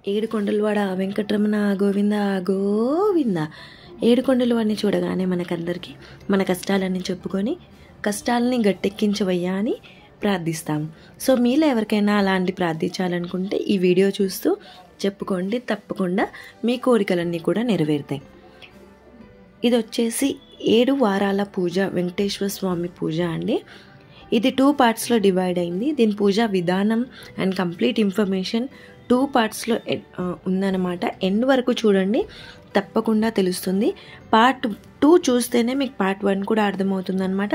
ఏడుకొండలవాడ వెంకటరమణ గోవింద గోవింద. ఏడుకొండలవాడిని చూడగానే మనకందరికీ మన కష్టాలన్నీ చెప్పుకొని కష్టాలని గట్టెక్కించవయ్యా అని ప్రార్థిస్తాం. సో మీలో ఎవరికైనా అలాంటి ప్రార్థించాలనుకుంటే ఈ వీడియో చూస్తూ చెప్పుకోండి, తప్పకుండా మీ కోరికలన్నీ కూడా నెరవేరుతాయి. ఇది వచ్చేసి 7 వారాల పూజ, వెంకటేశ్వర స్వామి పూజ అండి. ఇది 2 పార్ట్స్లో డివైడ్ అయింది. దీని పూజా విధానం అండ్ కంప్లీట్ ఇన్ఫర్మేషన్ 2 పార్ట్స్లో ఉందన్నమాట. ఎండ్ వరకు చూడండి, తప్పకుండా తెలుస్తుంది. పార్ట్ 2 చూస్తేనే మీకు పార్ట్ 1 కూడా అర్థమవుతుంది అనమాట.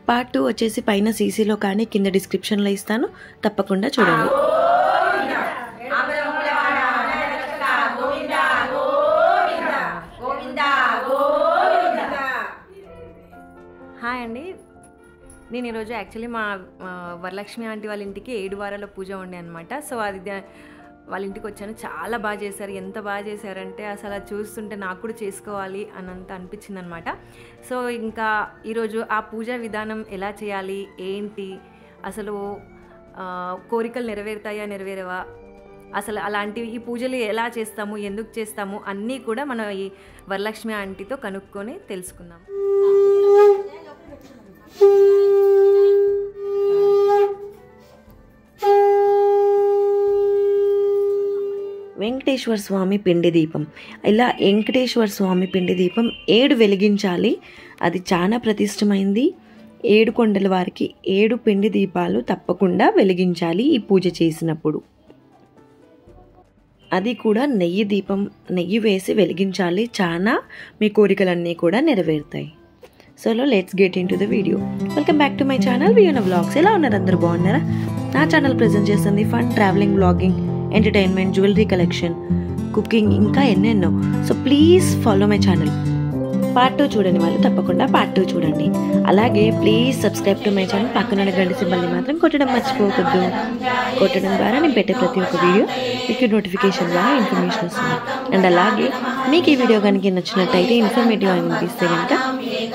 పార్ట్ 2 వచ్చేసి పైన CCలో కానీ కింద డిస్క్రిప్షన్లో ఇస్తాను, తప్పకుండా చూడండి. హాయ్ అండి, నేను ఈరోజు యాక్చువల్లీ మా వరలక్ష్మి ఆంటీ వాళ్ళ ఇంటికి 7 వారాల పూజ ఉండే అనమాట. సో అది వాళ్ళ ఇంటికి వచ్చాను. చాలా బాగా చేశారు. ఎంత బాగా చేశారంటే అసలు అది చూస్తుంటే నాకు కూడా చేసుకోవాలి అనంత అనిపించింది అనమాట. సో ఇంకా ఈరోజు ఆ పూజా విధానం ఎలా చేయాలి, ఏంటి, అసలు కోరికలు నెరవేరుతాయా నెరవేరవా, అసలు అలాంటివి ఈ పూజలు ఎలా చేస్తాము, ఎందుకు చేస్తాము అన్నీ కూడా మనం ఈ వరలక్ష్మి ఆంటీతో కనుక్కొని తెలుసుకుందాం. వెంకటేశ్వర స్వామి పిండి దీపం. ఇలా వెంకటేశ్వర స్వామి పిండి దీపం 7 వెలిగించాలి. అది చాలా ప్రతిష్టమైంది. 7 కొండల వారికి 7 పిండి దీపాలు తప్పకుండా వెలిగించాలి ఈ పూజ చేసినప్పుడు. అది కూడా నెయ్యి దీపం, నెయ్యి వేసి వెలిగించాలి. చాలా మీ కోరికలన్నీ కూడా నెరవేరుతాయి. So let's get into the video. Welcome back to my channel Viyona vlogs. ఎలా ఉన్నారు అందరూ, బాగున్నారా? నా ఛానల్ ప్రజెంట్ చేస్తుంది fun, travelling, vlogging, entertainment, jewellery collection, cooking, ఇంకా ఎన్నెన్నో. So please follow my channel. Part 2 చూడని వాళ్ళు తప్పకుండా పార్ట్ 2 చూడండి. అలాగే please subscribe to my channel. పక్కన గంట సింబల్ని మాత్రం కొట్టడం మర్చిపోవద్దు. కొట్టడం ద్వారా నేను పెట్టే ప్రతి ఒక్క వీడియో మీకు నోటిఫికేషన్ ద్వారా ఇన్ఫర్మేషన్ వస్తుంది. అండ్ అలాగే మీకు ఈ వీడియో కనుక నచ్చినట్టయితే, ఇన్ఫర్మేటివ్ అని అనిపిస్తే కనుక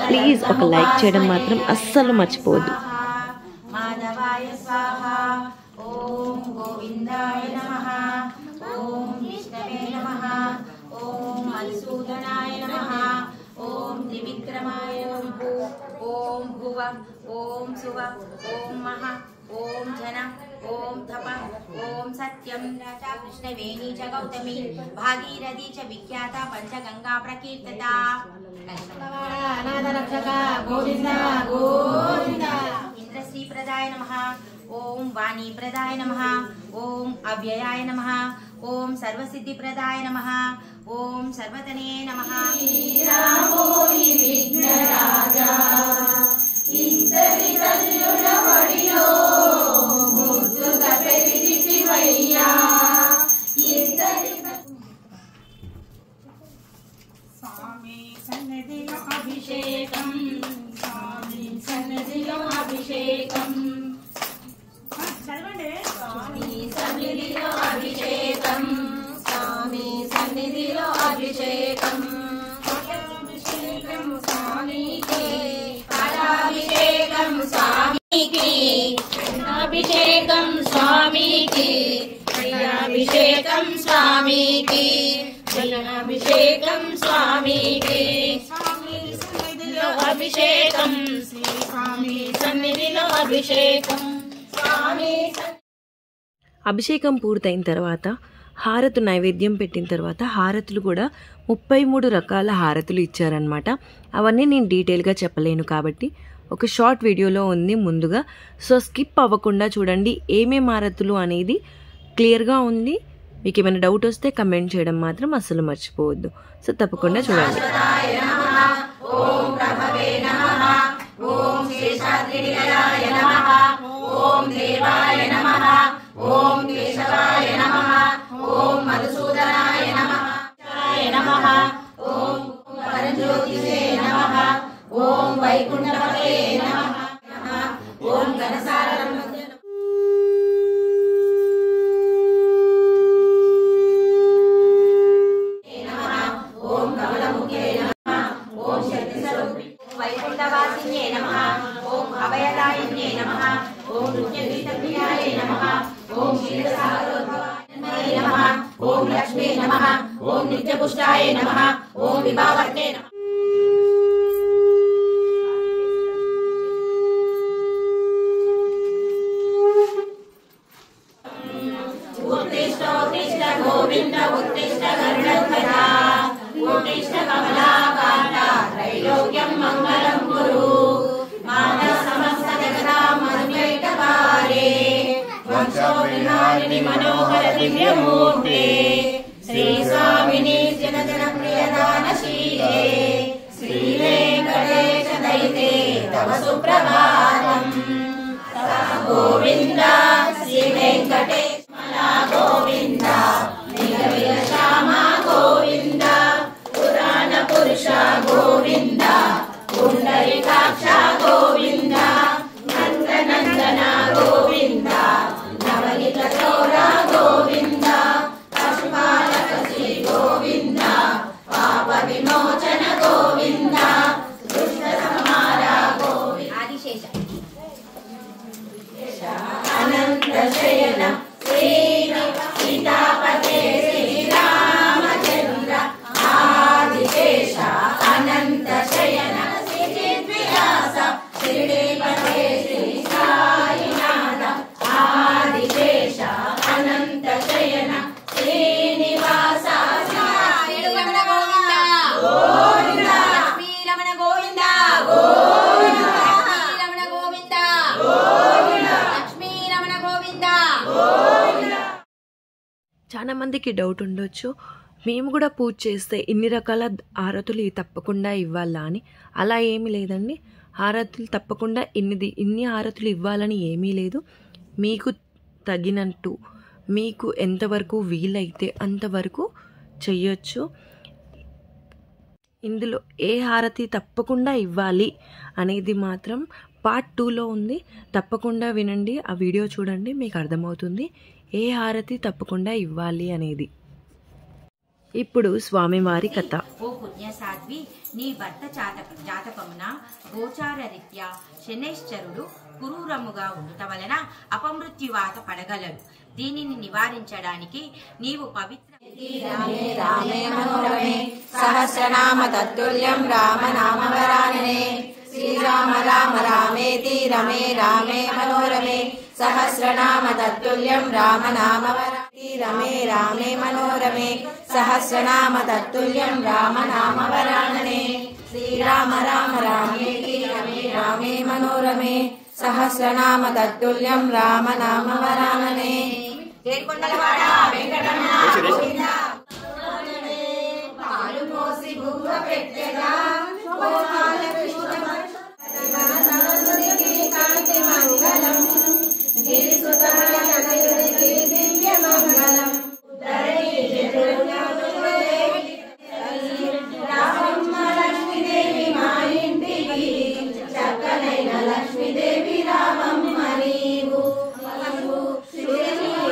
ప్లీజ్ ఒక లైక్ చేయడం మాత్రం అస్సలు మర్చిపోవద్దు. ఓం భువ ఓం శువ ఓం మహ ఓం జన ఓం తప ఓం సత్యం కృష్ణవేణీ చ గౌతమి భాగీరథీ చ విఖ్యాత పంచగంగా ప్రకీర్తత. అనాథరక్షక గోవింద గోవింద. ఇంద్రశ్రీ ప్రదాయ నమః. ఓం వాణీ ప్రదాయ నమః. ఓం అవ్యయాయ నమః. ఓం సర్వసిద్ధి ప్రదాయ నమః. ఓం సర్వతనే నమః. విఘ్నరాజా ఇంతటి తల్లుల వడిలో ముద్దుగా పెరిగితివయ్యా. స్వామి సన్నిధిలో అభిషేకం, స్వామి సన్నిధిలో అభిషేకం. చదవండి. స్వామి సన్నిధిలో అభిషేకం, స్వామి సన్నిధిలో అభిషేకం. అభిషేకం స్వామికి, అభిషేకం స్వామికి, అభిషేకం స్వామికి, అభిషేకం స్వామికి, అభిషేకం స్వామికి. స్వామి సన్నిధిలో అభిషేకం, స్వామి సన్నిధిలో అభిషేకం. అభిషేకం పూర్తయిన తర్వాత హారతు నైవేద్యం పెట్టిన తర్వాత హారతులు కూడా 33 రకాల హారతులు ఇచ్చారనమాట. అవన్నీ నేను డీటెయిల్గా చెప్పలేను కాబట్టి ఒక షార్ట్ వీడియోలో ఉంది ముందుగా. సో స్కిప్ అవ్వకుండా చూడండి. ఏమేం హారతులు అనేది క్లియర్గా ఉంది. మీకు ఏమైనా డౌట్ వస్తే కమెంట్ చేయడం మాత్రం అస్సలు మర్చిపోవద్దు. సో తప్పకుండా చూడండి. ఓం దేవాయ నమః. ఓం కేశవాయ నమః. ఓం మధుసూదనాయ నమః. ఓం పరంజ్యోతిషే నమః. ఓం వైకుంఠపతే నమః. ఓం ఘనసారం ఓం కమలముఖే నమః. ఓం శక్తి స్వరూపి వైకుంఠవాసిన్యే నమః. ఓం అభయదాయిన్యే నమః. ఓం నృత్యగీతప్రియాయ నమః. ఓం క్షీరసాగర ఓం లక్ష్మీ నమః ఓం నిత్యపుష్టాయ నమః ఓం విభావర్తే నమః उत्तिष्ठ गोविंद उत्तिष्ठ गरुडध्वज उत्तिष्ठ कमलाकान्ता त्रैलोक्यं मंगलं कुरु माता समस्त जगदां मधुकैटभारे वंशोविहारिणि मनोहर दिव्यमूर्ते श्री स्वामिनी जन जन प्रियदानशीले श्री वेंकटेश दयिते तव सुप्रभातम् गोविंद श्री वेंकटेश गोविंद निगमित श्याम गोविंद पुराण पुरुष गोविंद पुंडरीकाक्ष गोविंद नंद नंदन गोविंद नवनीत चोर गोविंद पशुपालक श्री गोविंद पाप विमोचन गोविंद दुष्ट संहार गोविंद आदिशेष अनंत शयन सीतापते श्रीरामचंद्र आदिशेष अनंत शयन श्रीव्यास श्रीपते श्री साईनाथ आदिशेष अनंत शयन श्रीनिवास श्रीरमण गोविंद गोविंद श्रीरमण गोविंद गोविंद श्रीरमण गोविंद गोविंद लक्ष्मीरमण गोविंद చాలా మందికి డౌట్ ఉండొచ్చు, మేము కూడా పూజ చేస్తే ఇన్ని రకాల హారతులు తప్పకుండా ఇవ్వాలా అని. అలా ఏమీ లేదండి. హారతులు తప్పకుండా ఇన్ని హారతులు ఇవ్వాలని ఏమీ లేదు. మీకు తగినట్టు మీకు ఎంతవరకు వీలైతే అంతవరకు చెయ్యొచ్చు. ఇందులో ఏ హారతి తప్పకుండా ఇవ్వాలి అనేది మాత్రం పార్ట్ 2లో ఉంది. తప్పకుండా వినండి, ఆ వీడియో చూడండి, మీకు అర్థమవుతుంది ఏ హారతి తప్పకుండా ఇవ్వాలి అనేది. ఇప్పుడు స్వామివారి కథ. ఓ పుణ్య సాధ్వి, నీ భర్త జాతకమున గోచార రీత్యా శనేశ్వరుడు క్రూరముగా ఉండుట వలన అపమృత్యువాత పడగలడు. దీనిని నివారించడానికి నీవు పవిత్ర రామే మనోరమే సహస్రనామ తత్తుల్యం రామనామవరాననే శ్రీరామ రామ రామేతి రమే రామే మనోరమే సహస్రనామ తత్తుల్యం రామనామవరాననే రమే రామే మనోరమే సహస్రనామ తత్తుల్యం రామనామవరాననే శ్రీరామ రామ రామేతి రమే రామే మనోరమే సహస్రనామ తత్తుల్యం రామనామవరాననే. ఏడుకొండలవాడ వెంకటరమణ గోవింద పాలు పోసి బువ్వ పెట్టెగా కాంతి మంగళం గిరిసుతమయకి దివ్య మంగళం రామమ్మ లక్ష్మీదేవి మా ఇంటికి చక్కనైన లక్ష్మీదేవి రామమ్మ నీవు.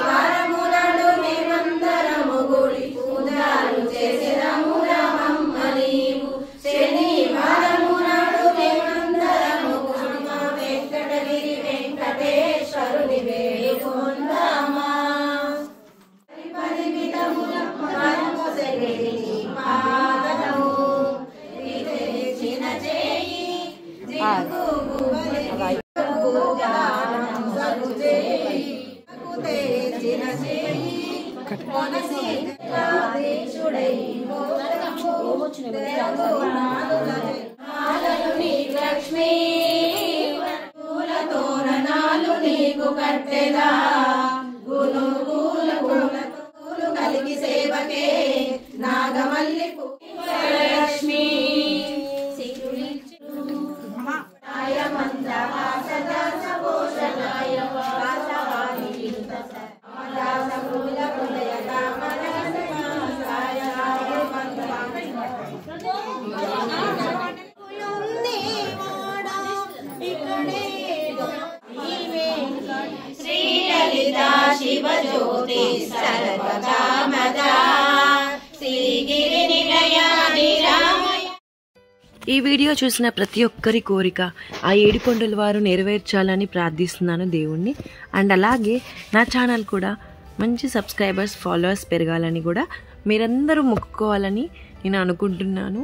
వారమునాడు మేమందరము గుడి పూజలు చేసేదము రామమ్మ నీవు. శనివారమునాడు మేమందరము వెంకటగిరి వెంకటేశ్వరుని వేడుకొందామా. పరిమితముల మరొకసెగిరి పాదము చిన్న చేయి లక్ష్మీ పూల తోరణాలు నీకు కట్టెదా పూలు కలిగి సేవకే నాగమల్లి లక్ష్మీ శివ జ్యోతి సర్వకామదా శ్రీగిరి నిలయ నిరామయ. ఈ వీడియో చూసిన ప్రతి ఒక్కరి కోరిక ఆ ఏడుకొండల వారు నెరవేర్చాలని ప్రార్థిస్తున్నాను దేవుణ్ణి. అండ్ అలాగే నా ఛానల్ కూడా మంచి సబ్స్క్రైబర్స్ ఫాలోవర్స్ పెరగాలని కూడా మీరందరూ మొక్కుకోవాలని నేను అనుకుంటున్నాను.